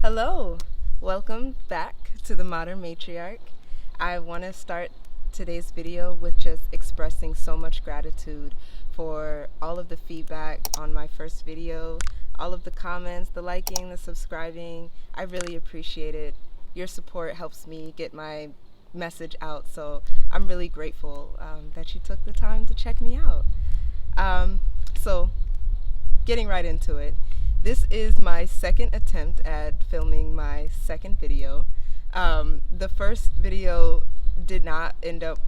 Hello, welcome back to the Modern Matriarch. I want to start today's video with just expressing so much gratitude for all of the feedback on my first video, all of the comments, the liking, the subscribing. I really appreciate it. Your support helps me get my message out, so I'm really grateful that you took the time to check me out. So, getting right into it. This is my second attempt at filming my second video. The first video did not end up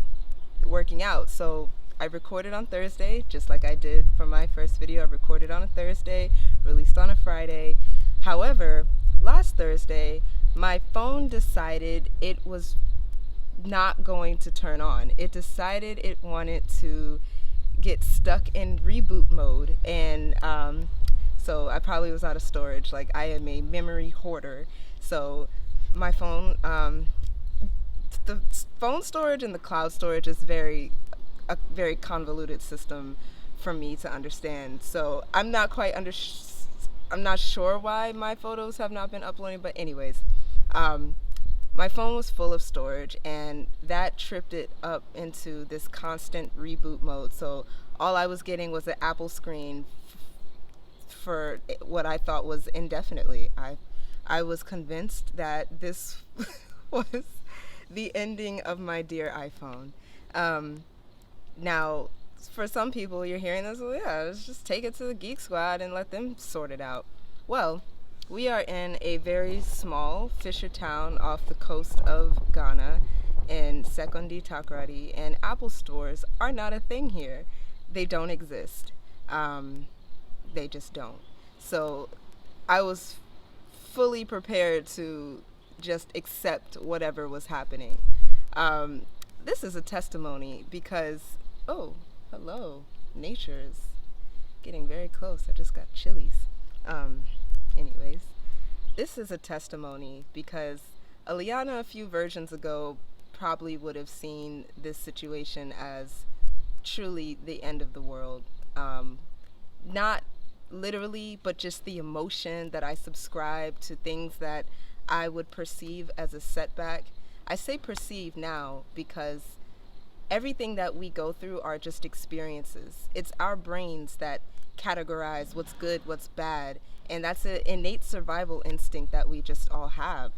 working out, so I recorded on Thursday, just like I did for my first video. I recorded on a Thursday, released on a Friday. However, last Thursday, my phone decided it was not going to turn on. It decided it wanted to get stuck in reboot mode, and so I probably was out of storage. Like, I am a memory hoarder, so my phone, the phone storage and the cloud storage is a very convoluted system for me to understand. So I'm not quite I'm not sure why my photos have not been uploading, but anyways, my phone was full of storage, and that tripped it up into this constant reboot mode. So all I was getting was an Apple screen for what I thought was indefinitely. I was convinced that this was the ending of my dear iPhone. Now, for some people, you're hearing this, well, yeah, let's just take it to the Geek Squad and let them sort it out. Well, we are in a very small fisher town off the coast of Ghana in Sekondi Takoradi, and Apple stores are not a thing here. They don't exist. They just don't. So I was fully prepared to just accept whatever was happening. This is a testimony because, oh, hello, nature is getting very close. I just got chilies. Anyways, this is a testimony because Aliana a few versions ago probably would have seen this situation as truly the end of the world. Not literally, but just the emotion that I subscribe to things that I would perceive as a setback. I say perceive now because everything that we go through are just experiences. It's our brains that categorize what's good, what's bad, and that's an innate survival instinct that we just all have.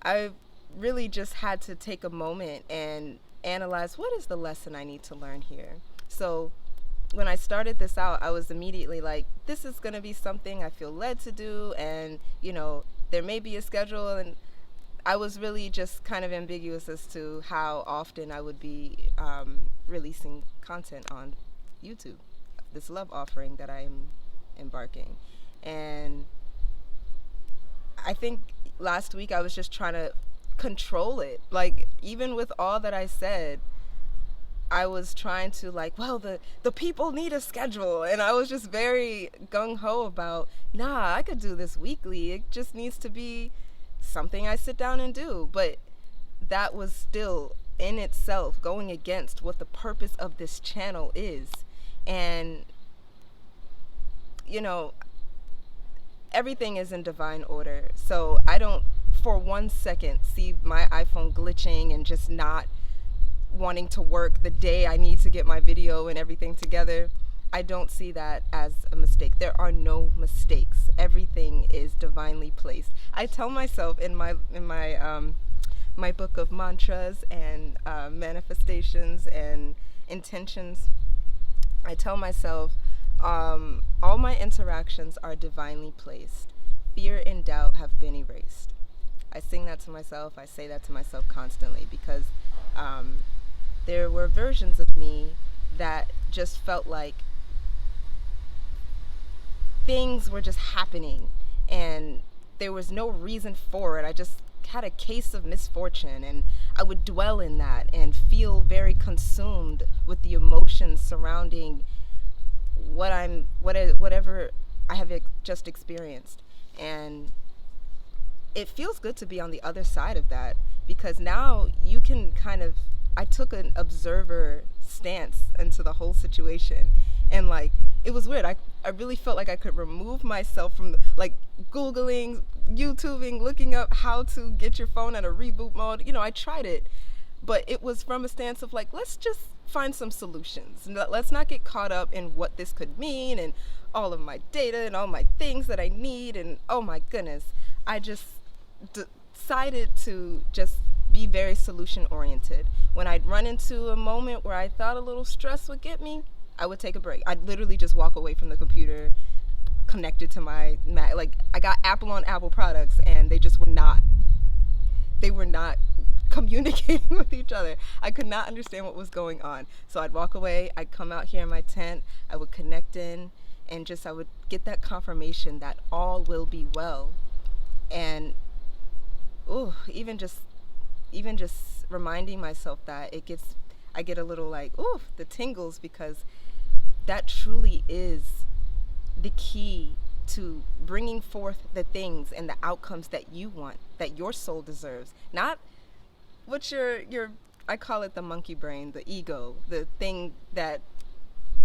I really just had to take a moment and analyze, what is the lesson I need to learn here? So when I started this out, I was immediately like, this is going to be something I feel led to do, and there may be a schedule, and I was really just kind of ambiguous as to how often I would be releasing content on YouTube, this love offering that I'm embarking. And I think last week I was just trying to control it. Like, even with all that I said, I was trying to, like, well, the people need a schedule, and I was just very gung-ho about, nah, I could do this weekly. It just needs to be something I sit down and do. But that was still in itself going against what the purpose of this channel is. And everything is in divine order, so I don't for 1 second see my iPhone glitching and just not wanting to work the day I need to get my video and everything together. I don't see that as a mistake. There are no mistakes. Everything is divinely placed. I tell myself in my my book of mantras and manifestations and intentions, I tell myself, all my interactions are divinely placed. Fear and doubt have been erased. I sing that to myself. I say that to myself constantly because there were versions of me that just felt like things were just happening and there was no reason for it. I just had a case of misfortune, and I would dwell in that and feel very consumed with the emotions surrounding whatever I have just experienced. And it feels good to be on the other side of that, because now you can I took an observer stance into the whole situation, and like, it was weird. I really felt like I could remove myself from Googling YouTubing, looking up how to get your phone at a reboot mode. I tried it, but it was from a stance of like, let's just find some solutions. Let's not get caught up in what this could mean and all of my data and all my things that I need. And oh my goodness, I just decided to just be very solution oriented. When I'd run into a moment where I thought a little stress would get me, I would take a break. I'd literally just walk away from the computer, connected to my Mac. Like, I got Apple on Apple products, and they just were not communicating with each other. I could not understand what was going on. So I'd walk away, I'd come out here in my tent, I would connect in, and just I would get that confirmation that all will be well. And even just reminding myself that, I get a little like, the tingles, because that truly is the key to bringing forth the things and the outcomes that you want, that your soul deserves. Not what your I call it the monkey brain, the ego, the thing that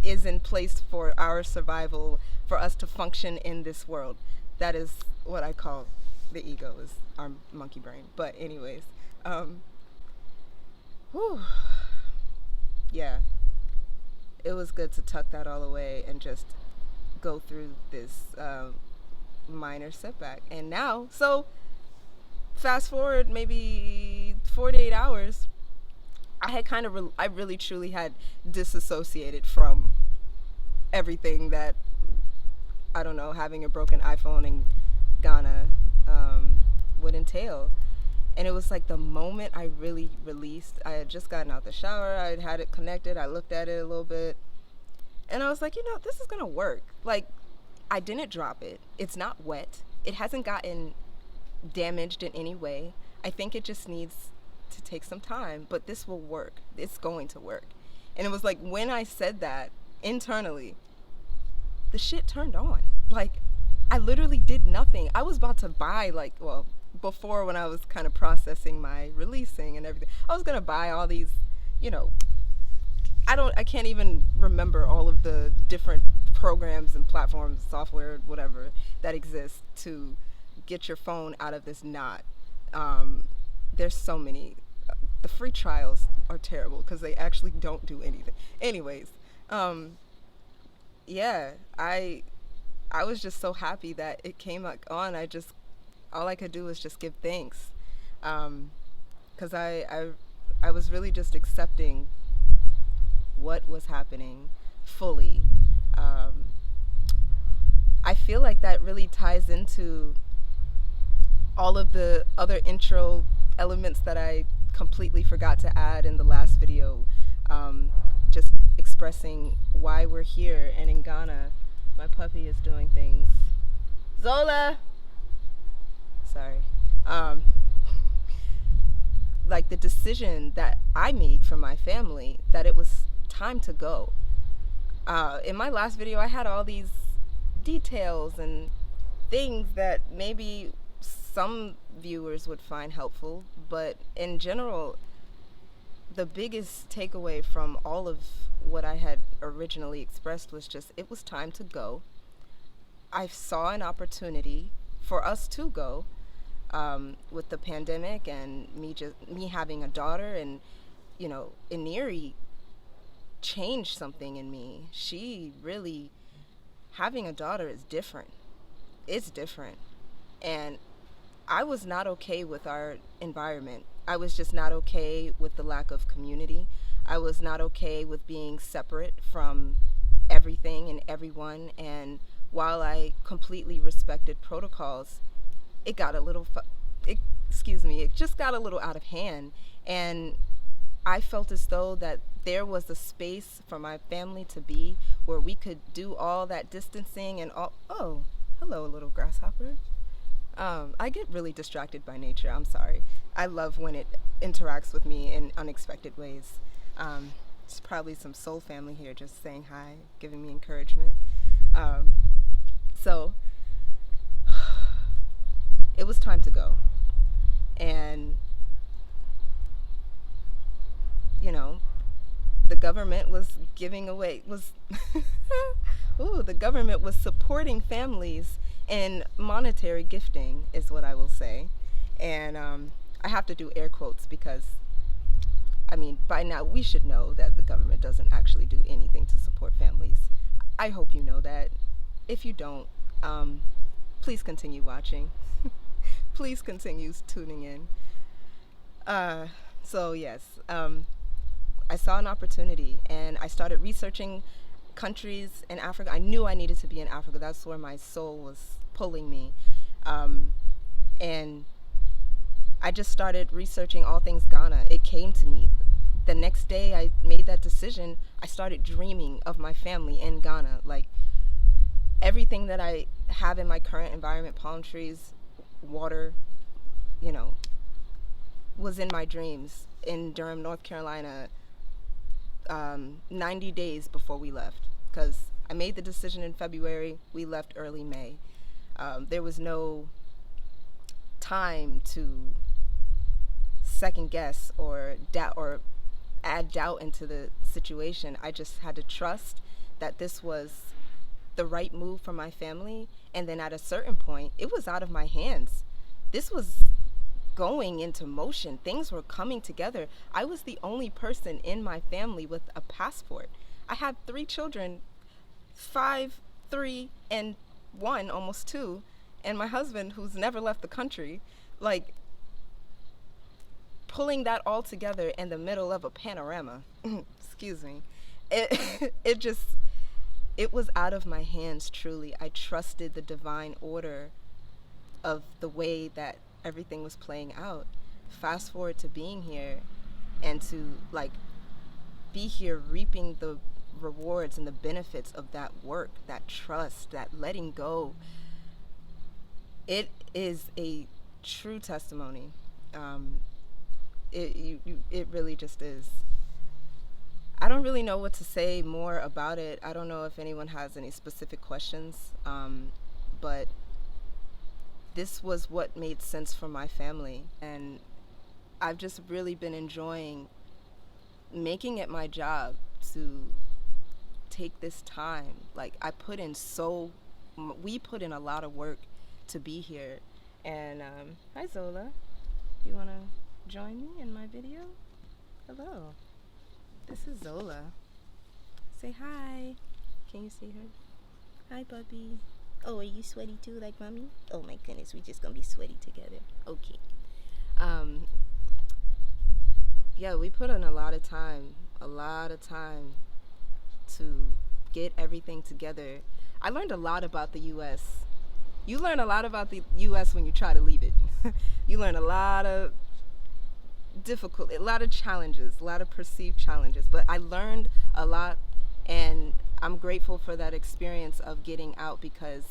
is in place for our survival, for us to function in this world. That is what I call the ego, is our monkey brain. But anyways, yeah, it was good to tuck that all away and just go through this minor setback. And now, so fast forward maybe 48 hours, I had kind of I really truly had disassociated from everything that, I don't know, having a broken iPhone in Ghana would entail. And it was like the moment I really released. I had just gotten out the shower, I had it connected, I looked at it a little bit, and I was like, this is gonna work. Like, I didn't drop it. It's not wet. It hasn't gotten damaged in any way. I think it just needs to take some time, but this will work. It's going to work. And it was like, when I said that internally, the shit turned on. Like, I literally did nothing. I was about to buy, like, well, before, when I was kind of processing my releasing and everything, I was gonna buy all these, I can't even remember all of the different programs and platforms, software, whatever, that exist to get your phone out of this knot. There's so many. The free trials are terrible because they actually don't do anything. Anyways, yeah, I was just so happy that it came on. All I could do was just give thanks, because I was really just accepting what was happening fully. I feel like that really ties into all of the other intro elements that I completely forgot to add in the last video. Just expressing why we're here, and in Ghana, my puppy is doing things. Zola! Sorry. Like the decision that I made for my family, that it was time to go. In my last video, I had all these details and things that maybe some viewers would find helpful, but in general, the biggest takeaway from all of what I had originally expressed was just, it was time to go. I saw an opportunity for us to go, with the pandemic and me having a daughter, and Iniri changed something in me. She really, having a daughter is different. It's different. And I was not okay with our environment. I was just not okay with the lack of community. I was not okay with being separate from everything and everyone. And while I completely respected protocols, it got a little, it just got a little out of hand. And I felt as though that there was a space for my family to be where we could do all that distancing and all. Oh, hello, little grasshopper. I get really distracted by nature. I'm sorry. I love when it interacts with me in unexpected ways. It's probably some soul family here just saying hi, giving me encouragement. So it was time to go. And, the government was giving away, the government was supporting families and monetary gifting is what I will say. And I have to do air quotes because, I mean, by now we should know that the government doesn't actually do anything to support families. I hope you know that. If you don't, please continue watching. Please continue tuning in. So yes, I saw an opportunity and I started researching countries in Africa. I knew I needed to be in Africa. That's where my soul was pulling me. And I just started researching all things Ghana. It came to me. The next day I made that decision, I started dreaming of my family in Ghana. Like everything that I have in my current environment, palm trees, water, you know, was in my dreams in Durham, North Carolina, 90 days before we left. Because I made the decision in February, we left early May. There was no time to second guess or doubt or add doubt into the situation. I just had to trust that this was the right move for my family. And then at a certain point, it was out of my hands. This was going into motion. Things were coming together. I was the only person in my family with a passport. I had 3 children, 5, 3, and 1, almost 2, and my husband who's never left the country. Like, pulling that all together in the middle of a panorama, excuse me, it was out of my hands, truly. I trusted the divine order of the way that everything was playing out. Fast forward to being here and to like be here reaping the rewards and the benefits of that work, that trust, that letting go. It is a true testimony. It really just is. I don't really know what to say more about it. I don't know if anyone has any specific questions, but this was what made sense for my family. And I've just really been enjoying making it my job to take this time. Like, we put in a lot of work to be here. And hi Zola, you want to join me in my video? Hello, this is Zola. Say hi. Can you see her? Hi, puppy. Oh, are you sweaty too, like mommy? Oh my goodness, we just gonna be sweaty together. Okay. Yeah, we put in a lot of time to get everything together. I learned a lot about the U.S. You learn a lot about the U.S. when you try to leave it. You learn a lot of challenges, a lot of perceived challenges. But I learned a lot, and I'm grateful for that experience of getting out because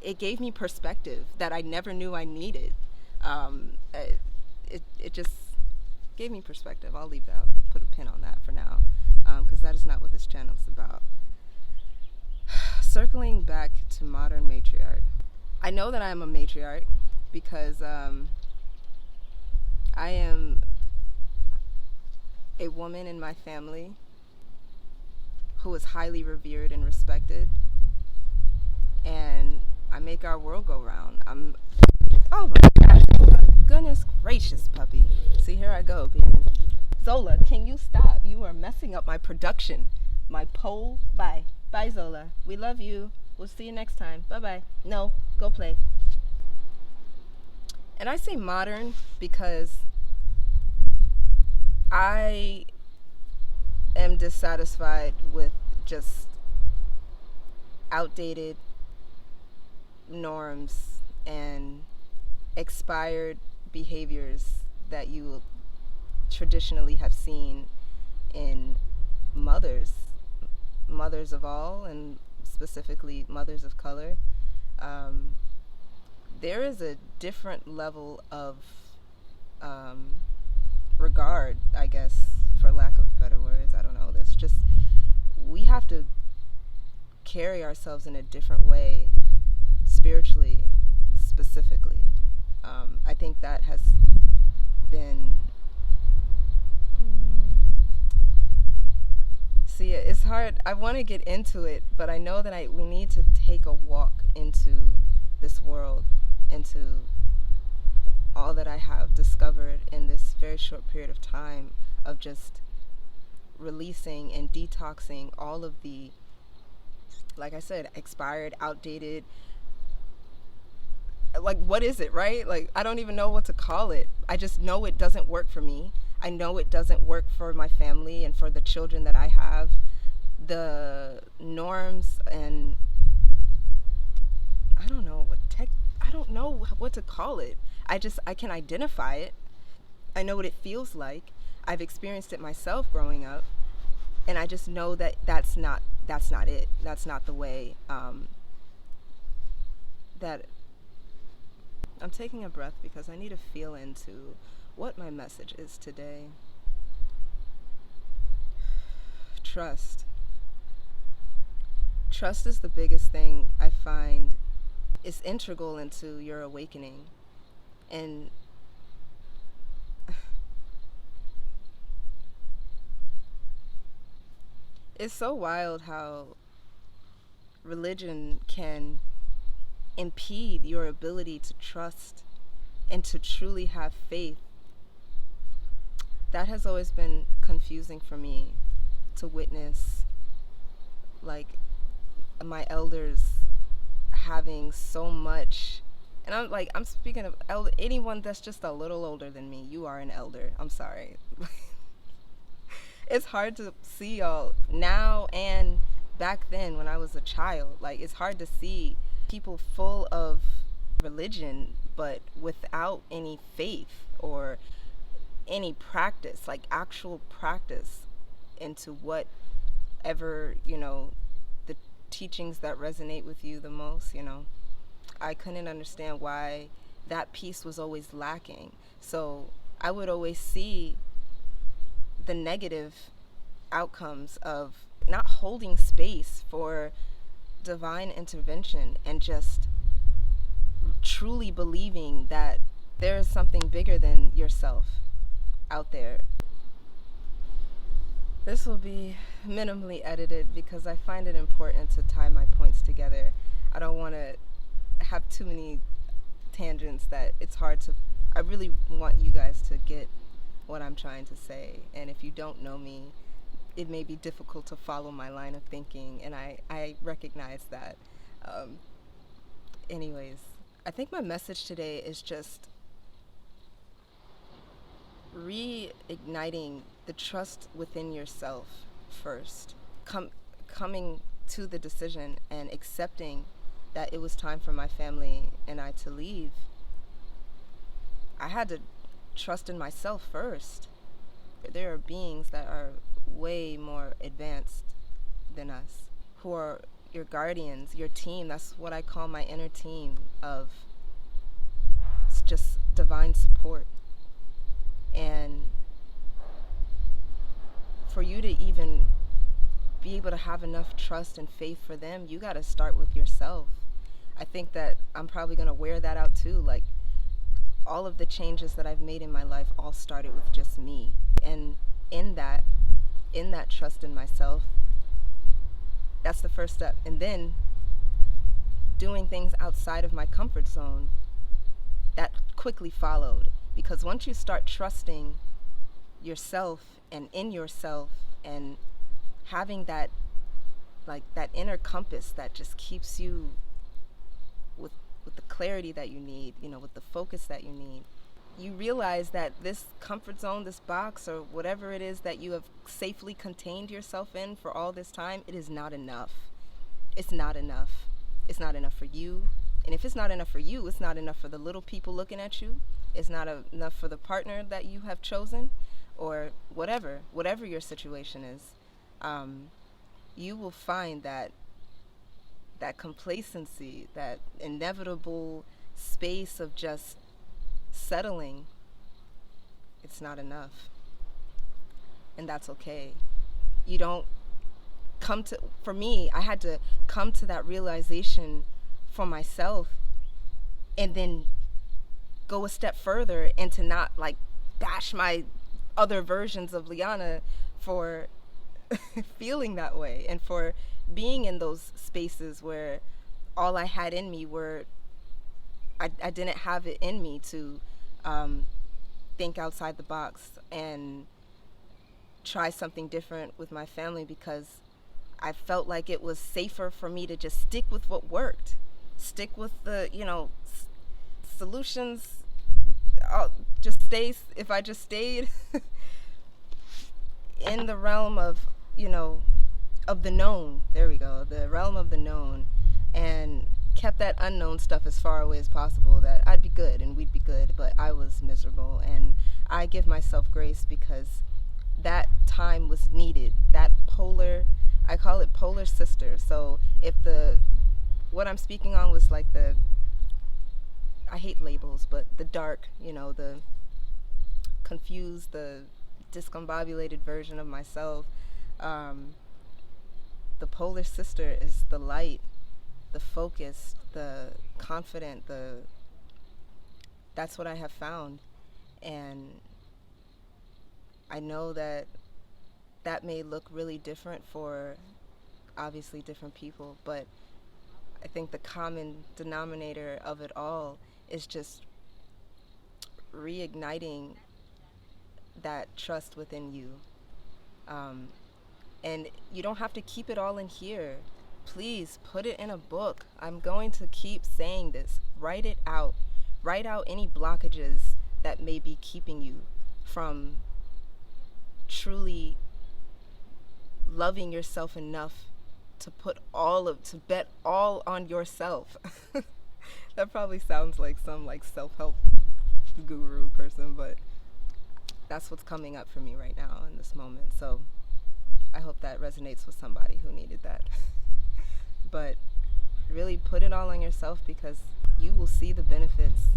it gave me perspective that I never knew I needed. It just gave me perspective. I'll leave that, put a pin on that for now, because that is not what this channel is about. Circling back to modern matriarch. I know that I am a matriarch because I am a woman in my family who is highly revered and respected, and I make our world go round. Oh my gosh, goodness gracious, puppy. See, here I go, being Zola, can you stop? You are messing up my production. My pole. Bye. Bye, Zola. We love you. We'll see you next time. Bye-bye. No, go play. And I say modern because I am dissatisfied with just outdated norms and expired behaviors that you traditionally have seen in mothers of all, and specifically mothers of color. There is a different level of regard, I guess, for lack of better words. I don't know. There's just, we have to carry ourselves in a different way, spiritually, specifically. I think that has been, see, it's hard. I want to get into it, but I know that we need to take a walk into this world, into all that I have discovered in this very short period of time of just releasing and detoxing all of the, like I said, expired, outdated, like, what is it, right? Like, I don't even know what to call it. I just know it doesn't work for me. I know it doesn't work for my family and for the children that I have. The norms and I don't know what to call it. I can identify it. I know what it feels like. I've experienced it myself growing up, and I just know that that's not it. That's not the way that I'm taking a breath because I need to feel into what my message is today. Trust. Trust is the biggest thing I find is integral into your awakening. And it's so wild how religion can impede your ability to trust and to truly have faith. That has always been confusing for me to witness, like, my elders having so much. And I'm speaking of anyone that's just a little older than me. You are an elder. I'm sorry. It's hard to see y'all now and back then when I was a child. Like, it's hard to see people full of religion but without any faith or any practice, like actual practice into whatever, the teachings that resonate with you the most. I couldn't understand why that piece was always lacking. So I would always see the negative outcomes of not holding space for divine intervention and just truly believing that there is something bigger than yourself out there. This will be minimally edited because I find it important to tie my points together. I don't want to have too many tangents that it's hard to. I really want you guys to get what I'm trying to say, and if you don't know me, it may be difficult to follow my line of thinking, and I recognize that. Anyways, I think my message today is just reigniting the trust within yourself first. Coming to the decision and accepting that it was time for my family and I to leave. I had to trust in myself first. There are beings that are way more advanced than us, who are your guardians, your team. That's what I call my inner team of just divine support. And for you to even be able to have enough trust and faith for them, you got to start with yourself. I think that I'm probably going to wear that out too. Like, all of the changes that I've made in my life all started with just me. And in that trust in myself, that's the first step. And then doing things outside of my comfort zone, that quickly followed. Because once you start trusting yourself and in yourself and having that, like, that inner compass that just keeps you with the clarity that you need, with the focus that you need, you realize that this comfort zone, this box, or whatever it is that you have safely contained yourself in for all this time, it is not enough. It's not enough. It's not enough for you. And if it's not enough for you, it's not enough for the little people looking at you. It's not enough for the partner that you have chosen, or whatever your situation is. You will find that complacency, that inevitable space of just settling, it's not enough. And that's okay. You don't for me, I had to come to that realization for myself and then go a step further and to not, like, bash my other versions of Liana for feeling that way and for being in those spaces where all I had in me were, I didn't have it in me to um, think outside the box and try something different with my family, because I felt like it was safer for me to just stick with what worked, stick with the, solutions. I'll just stay, if I just stayed in the realm of, of the known. There we go, the realm of the known, and kept that unknown stuff as far away as possible, that I'd be good and we'd be good. But I was miserable, and I give myself grace because that time was needed. That polar, I call it polar sister. So if what I'm speaking on was like I hate labels, but the dark, the confused, the discombobulated version of myself, the polar sister is the light, the focused, the confident, that's what I have found. And I know that may look really different for obviously different people, but I think the common denominator of it all is just reigniting that trust within you. And you don't have to keep it all in here. Please put it in a book. I'm going to keep saying this. Write it out. Write out any blockages that may be keeping you from truly loving yourself enough to bet all on yourself. That probably sounds like some self-help guru person, but that's what's coming up for me right now in this moment. So I hope that resonates with somebody who needed that. But really put it all on yourself, because you will see the benefits.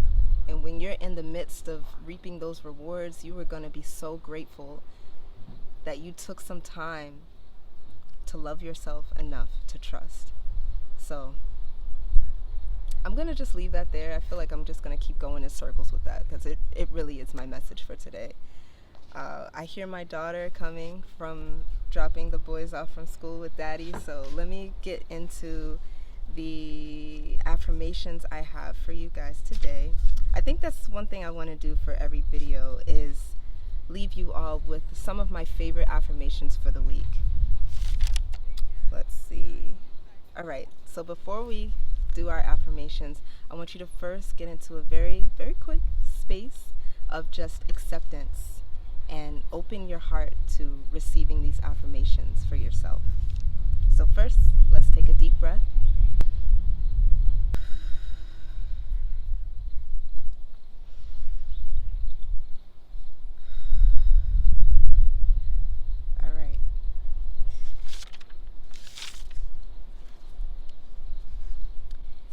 And when you're in the midst of reaping those rewards, you are going to be so grateful that you took some time to love yourself enough to trust. So I'm going to just leave that there. I feel like I'm just going to keep going in circles with that, because it really is my message for today. I hear my daughter coming from dropping the boys off from school with daddy, so let me get into the affirmations I have for you guys today. I think that's one thing I want to do for every video, is leave you all with some of my favorite affirmations for the week. Let's see. All right, so before we do our affirmations, I want you to first get into a very, very quick space of just acceptance and open your heart to receiving these affirmations for yourself. So first, let's take a deep breath. All right.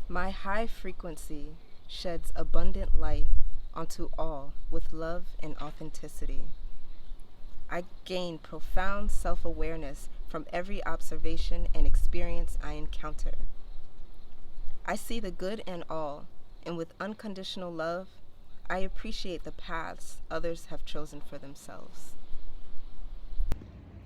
My high frequency sheds abundant light onto all with love and authenticity. I gain profound self-awareness from every observation and experience I encounter. I see the good in all, and with unconditional love, I appreciate the paths others have chosen for themselves.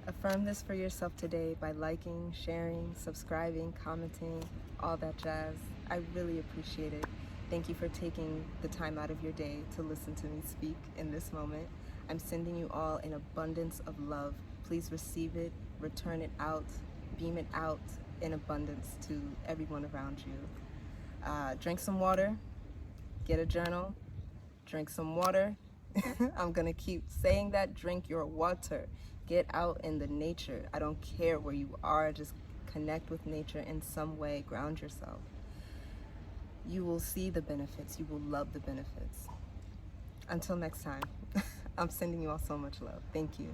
Affirm this for yourself today by liking, sharing, subscribing, commenting, all that jazz. I really appreciate it. Thank you for taking the time out of your day to listen to me speak in this moment. I'm sending you all an abundance of love. Please receive it, return it out, beam it out in abundance to everyone around you. Drink some water, get a journal, drink some water. I'm gonna keep saying that, drink your water. Get out in the nature. I don't care where you are, just connect with nature in some way, ground yourself. You will see the benefits, you will love the benefits. Until next time, I'm sending you all so much love. Thank you.